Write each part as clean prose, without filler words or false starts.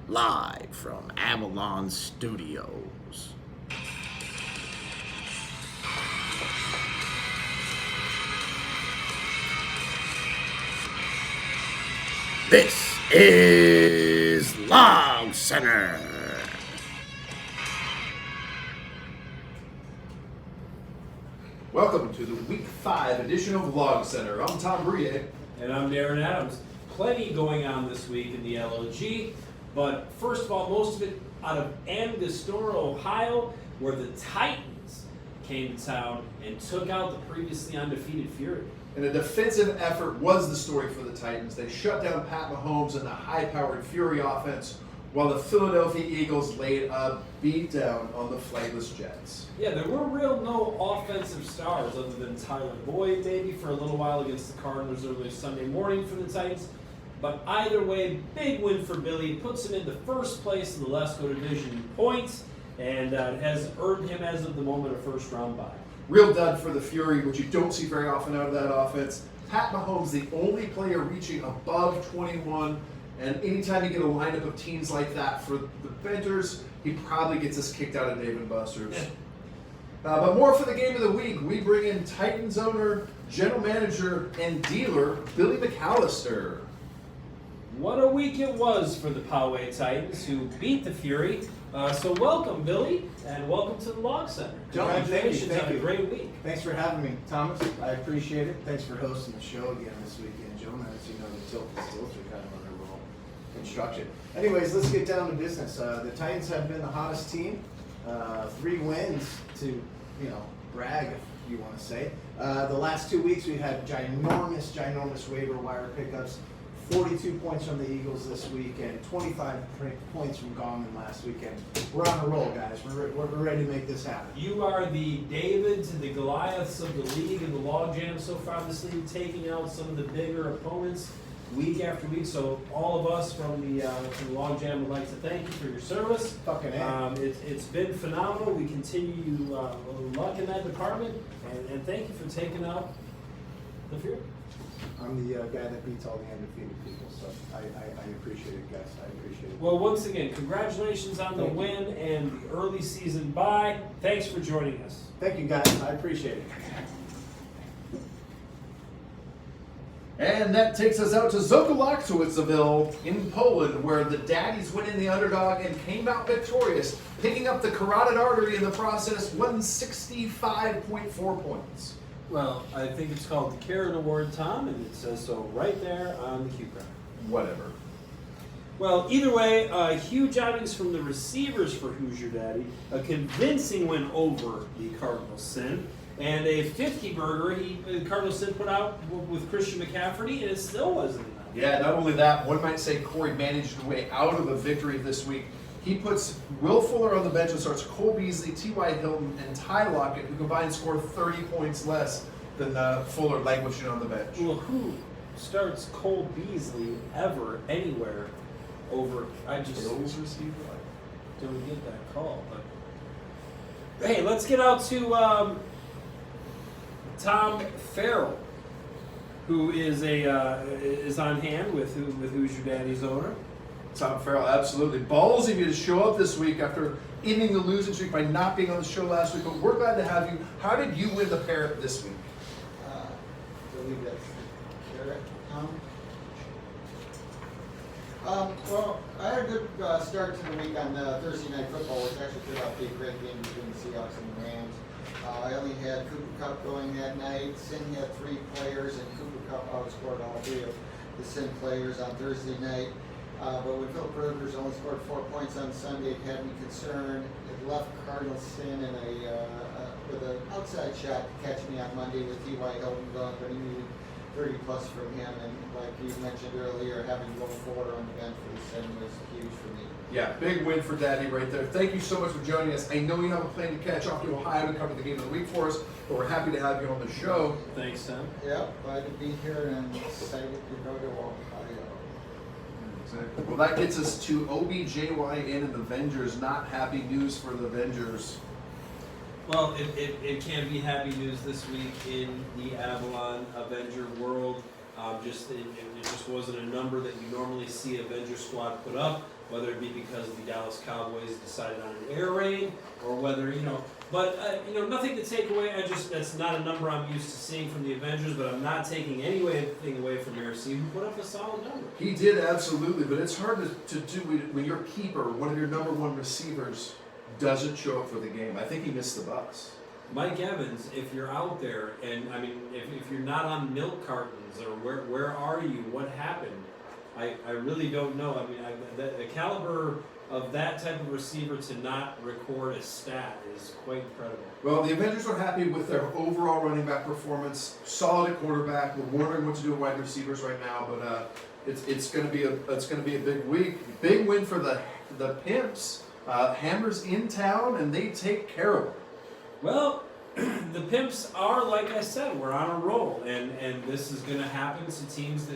live from Avalon Studios. This is Logcenter. Welcome to the Week 5 edition of Logcenter. I'm Tom Brie. And I'm Darren Adams. Plenty going on this week in the LOG, but first of all, most of it out of Angostura, Ohio, where the Titans came to town and took out the previously undefeated Fury. And a defensive effort was the story for the Titans. They shut down Pat Mahomes and the high-powered Fury offense, while the Philadelphia Eagles laid a beatdown on the flightless Jets. Yeah, there were no offensive stars other than Tyler Boyd, maybe, for a little while against the Cardinals early Sunday morning for the Titans. But either way, big win for Billy. Puts him into first place in the Lesco Division in points and has earned him, as of the moment, a first-round bye. Real dud for the Fury, which you don't see very often out of that offense. Pat Mahomes, the only player reaching above 21. And anytime you get a lineup of teams like that for the Venters, he probably gets us kicked out of Dave & Buster's. But more for the game of the week, we bring in Titans owner, general manager, and dealer, Billy McAllister. What a week it was for the Poway Titans, who beat the Fury. So welcome, Billy, and welcome to the Logcenter. Congratulations on a great week. Thanks for having me, Thomas. I appreciate it. Thanks for hosting the show again this weekend, gentlemen. As you know, the Tilt and Stilts are kind of on their little construction. Anyways, let's get down to business. The Titans have been the hottest team. 3 wins to, brag, if you want to say. The last 2 weeks, we've had ginormous waiver wire pickups. 42 points from the Eagles this week and 25 points from Gallman last weekend. We're on a roll, guys. We're ready to make this happen. You are the David to the Goliaths of the league and the logjam so far this league, taking out some of the bigger opponents week after week. So all of us from the logjam would like to thank you for your service. Fucking A. It's been phenomenal. We continue luck in that department, and thank you for taking out the Fury. I'm the guy that beats all the undefeated people, so I appreciate it, guys. I appreciate it. Well, once again, congratulations on the win and the early season bye. Thanks for joining us. Thank you, guys. I appreciate it. And that takes us out to Zokolakowiceville in Poland, where the Daddies went in the underdog and came out victorious, picking up the carotid artery in the process, 165.4 points. Well, I think it's called the Carrot Award, Tom, and it says so right there on the cue card. Whatever. Well, either way, huge outings from the receivers for Hoosier Daddy, a convincing win over the Cardinal Sin, and a 50-burger Cardinal Sin put out with Christian McCaffrey, and it still wasn't enough. Yeah, not only that, one might say Corey managed a way out of a victory this week. He puts Will Fuller on the bench and starts Cole Beasley, T.Y. Hilton, and Ty Lockett, who combined score 30 points less than Fuller languishing on the bench. Well, who starts Cole Beasley ever, anywhere, over... I just Bills receiver? don't get that call. But hey, let's get out to Tom Farrell, who is is on hand with Hoosier Daddy's owner. Tom Farrell, absolutely. Ballsy of you to show up this week after ending the losing streak by not being on the show last week, but we're glad to have you. How did you win the Parrot this week? I believe that's Carrot. Well, I had a good start to the week on Thursday Night Football, which actually turned out to be a great game between the Seahawks and the Rams. I only had Cooper Kupp going that night. Sin had 3 players, and Cooper Kupp outscored all 3 of the Sin players on Thursday night. But when Philip Rivers only scored 4 points on Sunday, it had me concerned. It left Cardinal Sin in with an outside shot to catch me on Monday with T.Y. Hilton going, but he needed 30 plus from him. And like you mentioned earlier, having Will Fuller on the bench for the Sin was huge for me. Yeah, big win for Daddy right there. Thank you so much for joining us. I know you have a plan to catch off to Ohio to cover the game of the week for us, but we're happy to have you on the show. Thanks, Sam. Yep, glad to be here and excited to go to Ohio. Exactly. Well, that gets us to OBJYN and the Avengers. Not happy news for the Avengers. Well, it can be happy news this week in the Avalon Avenger world. It just wasn't a number that you normally see Avenger Squad put up, whether it be because the Dallas Cowboys decided on an air raid, or whether, nothing to take away. That's not a number I'm used to seeing from the Avengers, but I'm not taking anything away from Eric, who put up a solid number. He did, absolutely, but it's hard to do when your keeper, one of your number one receivers, doesn't show up for the game. I think he missed the bus. Mike Evans, if you're out there, and if you're not on milk cartons, or where are you? What happened? I really don't know. The caliber of that type of receiver to not record a stat is quite incredible. Well, the Avengers are happy with their overall running back performance. Solid at quarterback. We're wondering what to do with wide receivers right now, but it's going to be a big week. Big win for the Pimps. Hammers in town, and they take care of them. Well, the Pimps are, like I said, we're on a roll, and this is going to happen to teams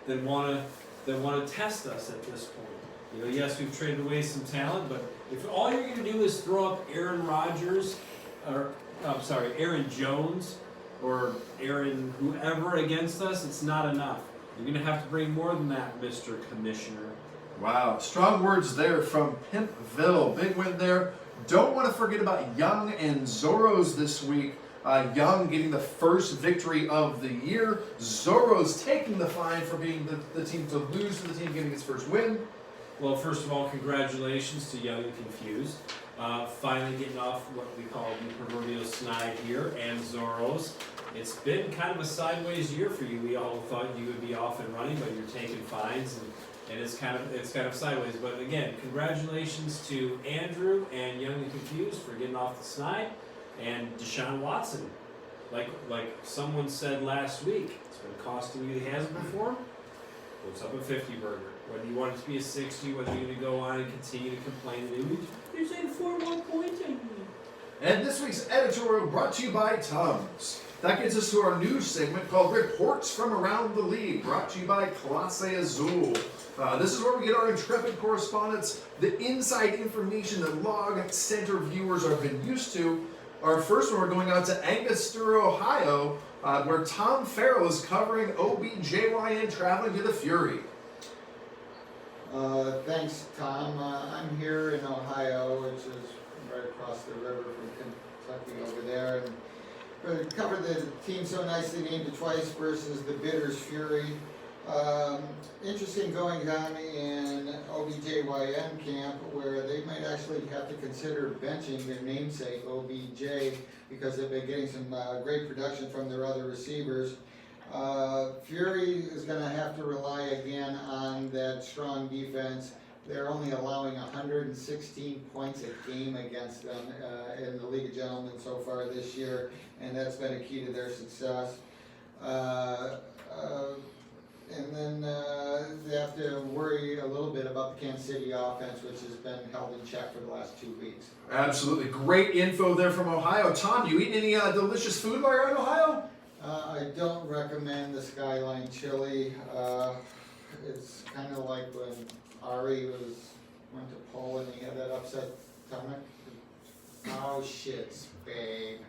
that want to test us at this point. Yes, we've traded away some talent, but if all you're going to do is throw up Aaron Jones, or Aaron whoever against us, it's not enough. You're going to have to bring more than that, Mr. Commissioner. Wow, strong words there from Pimpville. Big win there. Don't want to forget about Young and Zorros this week. Young getting the first victory of the year. Zorros taking the fine for being the team to lose to the team getting its first win. Well, first of all, congratulations to Young and Confused. Finally getting off what we call the proverbial snide here, and Zorros. It's been kind of a sideways year for you. We all thought you would be off and running, but you're taking fines, and it's kind of sideways. But again, congratulations to Andrew and Young and Confused for getting off the snide, and Deshaun Watson. Like someone said last week, it's been costing you the Hasbro form. What's up a 50 burger? Whether you want it to be a 60, whether you're going to go on and continue to complain, you're saying 4-1 points. And this week's editorial brought to you by Tums. That gets us to our news segment called Reports from Around the League, brought to you by Clase Azul. This is where we get our intrepid correspondents, the inside information that Logcenter viewers have been used to. Our first one, we're going out to Angostura, Ohio, where Tom Farrell is covering OBJYN traveling to the Fury. Thanks, Tom. I'm here in Ohio, which is right across the river from Kentucky over there, and we're going to cover the team so nicely named twice versus the Bitters Fury. Interesting going on in OBJYN camp, where they might actually have to consider benching their namesake OBJ because they've been getting some great production from their other receivers. Fury is going to have to rely again on that strong defense. They're only allowing 116 points a game against them in the League of Gentlemen so far this year, and that's been a key to their success. And then they have to worry a little bit about the Kansas City offense, which has been held in check for the last 2 weeks. Absolutely. Great info there from Ohio. Tom, you eating any delicious food while you're in Ohio? I don't recommend the Skyline chili. It's kind of like when Ari went to Poland and he had that upset stomach. Oh shit, Spain.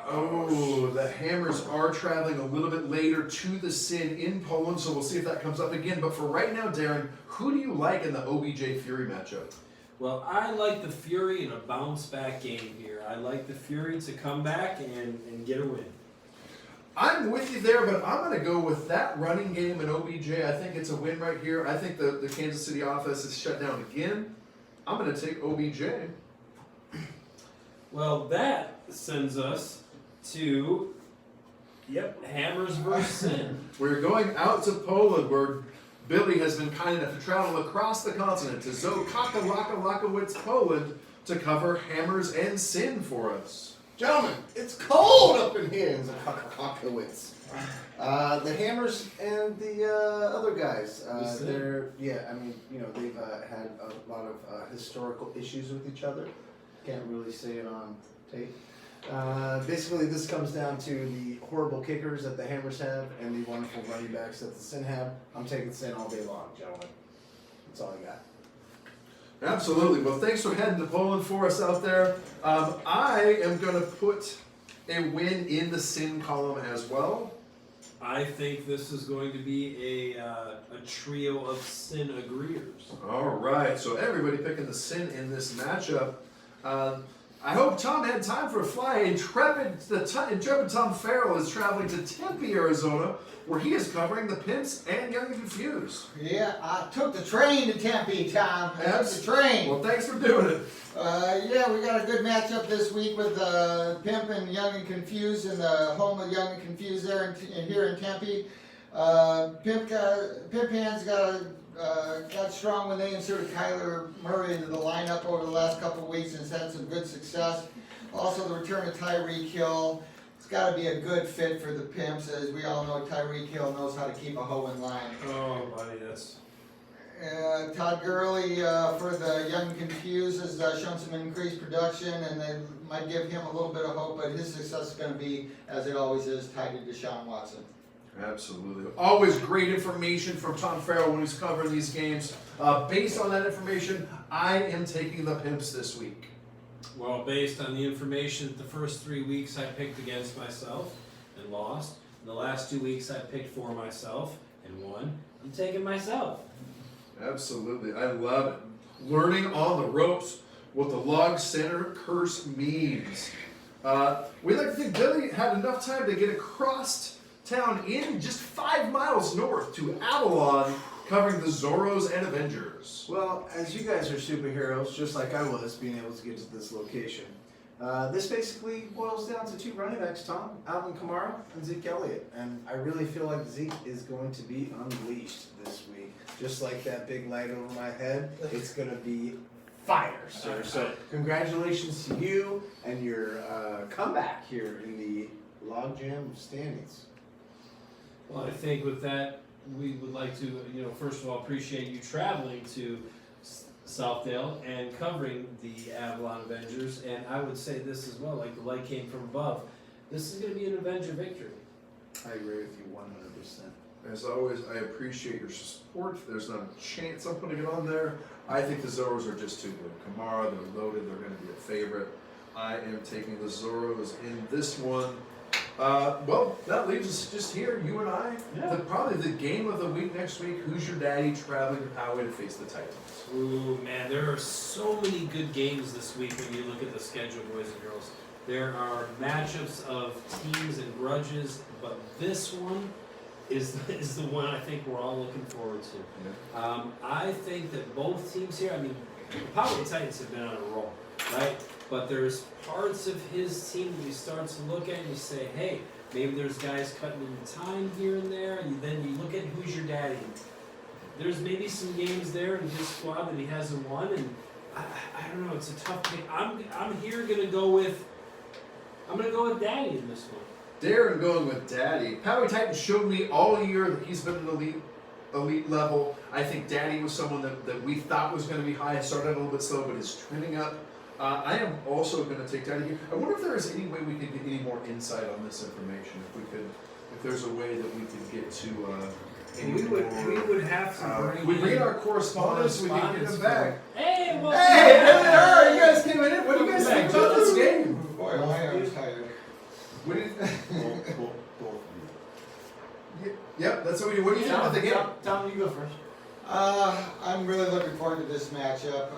Oh, the Hammers are traveling a little bit later to the Sin in Poland, so we'll see if that comes up again. But for right now, Darren, who do you like in the OBJ Fury matchup? Well, I like the Fury in a bounce-back game here. I like the Fury to come back and get a win. I'm with you there, but I'm going to go with that running game in OBJ. I think it's a win right here. I think the Kansas City offense is shut down again. I'm going to take OBJ. Well, that sends us to, Hammers versus Sin. We're going out to Poland, where Billy has been kind enough to travel across the continent to Zokakalakawitz, Poland, to cover Hammers and Sin for us. Gentlemen, it's cold up in here in Zokakalakawitz. The Hammers and the other guys, they've had a lot of historical issues with each other. Can't really say it on tape. Basically, this comes down to the horrible kickers that the Hammers have and the wonderful running backs that the Sin have. I'm taking Sin all day long, gentlemen. That's all I got. Absolutely. Well, thanks for heading to Poland for us out there. I am going to put a win in the Sin column as well. I think this is going to be a trio of sin agreeers. All right, so everybody picking the Sin in this matchup. I hope Tom had time for a fly. Intrepid Tom Farrell is traveling to Tempe, Arizona, where he is covering the Pimps and Young and Confused. Yeah, I took the train to Tempe, Tom. I took the train. Well, thanks for doing it. Yeah, we got a good matchup this week with Pimp and Young and Confused in the home of Young and Confused there here in Tempe. Pimp Hands got strong when they inserted Kyler Murray into the lineup over the last couple of weeks and has had some good success. Also, the return of Tyreek Hill. It's got to be a good fit for the Pimps. As we all know, Tyreek Hill knows how to keep a hoe in line. Oh, buddy, that's... Todd Gurley for the Young and Confused has shown some increased production, and they might give him a little bit of hope, but his success is going to be, as it always is, tied to Deshaun Watson. Absolutely. Always great information from Tom Farrell when he's covering these games. Based on that information, I am taking the Pimps this week. Well, based on the information, the first 3 weeks I picked against myself and lost. The last 2 weeks I picked for myself and won. I'm taking myself. Absolutely. I love it. Learning on the ropes what the Logcenter curse means. We like to think Billy had enough time to get across town in just 5 miles north to Avalon, covering the Zorros and Avengers. Well, as you guys are superheroes, just like I was, being able to get to this location, this basically boils down to 2 running backs, Tom, Alvin Kamara and Zeke Elliott. And I really feel like Zeke is going to be unleashed this week. Just like that big light over my head, it's going to be fire, sir. So congratulations to you and your comeback here in the Logjam standings. Well, I think with that, we would like to, first of all, appreciate you traveling to Southdale and covering the Avalon Avengers. And I would say this as well, like the light came from above. This is going to be an Avenger victory. I agree with you 100%. As always, I appreciate your support. There's not a chance I'm putting it on there. I think the Zorros are just too good. Kamara, they're loaded. They're going to be a favorite. I am taking the Zorros in this one. Well, that leaves us just here, you and I. Yeah. Probably the game of the week next week. Who's your daddy traveling to Poway to face the Titans? Ooh, man, there are so many good games this week when you look at the schedule, boys and girls. There are matchups of teams and grudges, but this one is the one I think we're all looking forward to. Yeah. I think that both teams here, the Poway Titans have been on a roll, right? But there's parts of his team that you start to look at and you say, hey, maybe there's guys cutting into time here and there, and then you look at who's your daddy. There's maybe some games there in his squad that he hasn't won, and I don't know, it's a tough pick. I'm gonna go with Daddy in this one. Darren going with Daddy. Poway Titans showed me all year that he's been an elite level. I think Daddy was someone that we thought was going to be high. It started a little bit slow, but is trending up. I am also going to take Daddy here. I wonder if there is any way we could get any more insight on this information. If there's a way that we could get to We would have to bring we read our correspondence. We can get them back. Hey, well, Hey, there they are. You guys came in. What do you guys think about this game? Boy, my arm's tired. What do you Yep, that's what we do. What do you think about the game? Tom, you go first. I'm really looking forward to this matchup.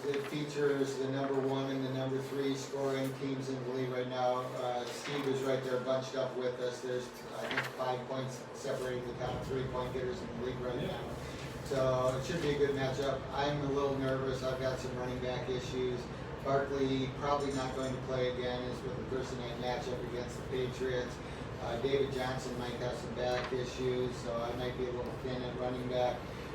It features the number 1 and the number 3 scoring teams in the league right now. Steve is right there bunched up with us. There's, I think, 5 points separating the top 3-point getters in the league right now. So it should be a good matchup. I'm a little nervous. I've got some running back issues. Barkley probably not going to play again as with the Thursday night matchup against the Patriots. David Johnson might have some back issues, so I might be a little thin at running back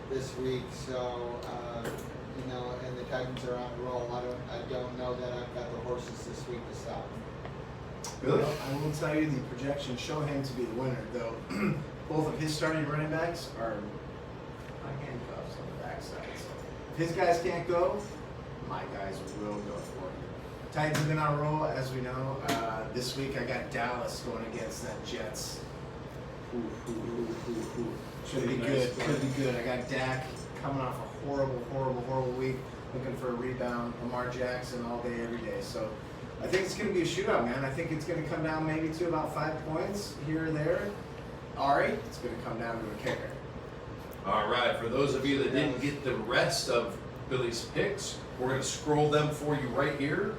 this week. So, and the Titans are on a roll. I don't know that I've got the horses this week to stop them. Really? Well, I will tell you the projections show him to be the winner, though. Both of his starting running backs are my handcuffs on the backside. So if his guys can't go, my guys will go for him. Titans have been on a roll, as we know. This week I got Dallas going against that Jets. Should be good. Could be good. I got Dak coming off a horrible week, looking for a rebound. Lamar Jackson all day, every day. So I think it's going to be a shootout, man. I think it's going to come down maybe to about 5 points here or there. Ari, it's going to come down to a kicker. All right, for those of you that didn't get the rest of Billy's picks, we're going to scroll them for you right here.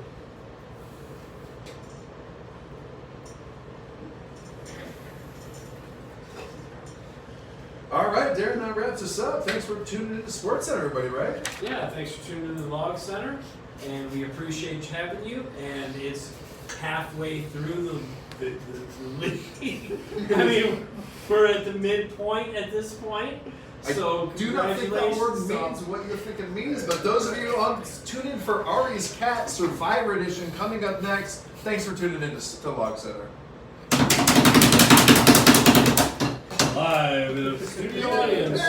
All right, Darren, that wraps us up. Thanks for tuning into Sports Center, everybody, right? Yeah, thanks for tuning in to the Log Center, and we appreciate having you. And it's halfway through the league. I mean, we're at the midpoint at this point. So I do not think that word congratulations means on- what you think it means, but those of you on tune in for Ari's Cat Survivor Edition coming up next. Thanks for tuning in to Log Center. live in the studio audience.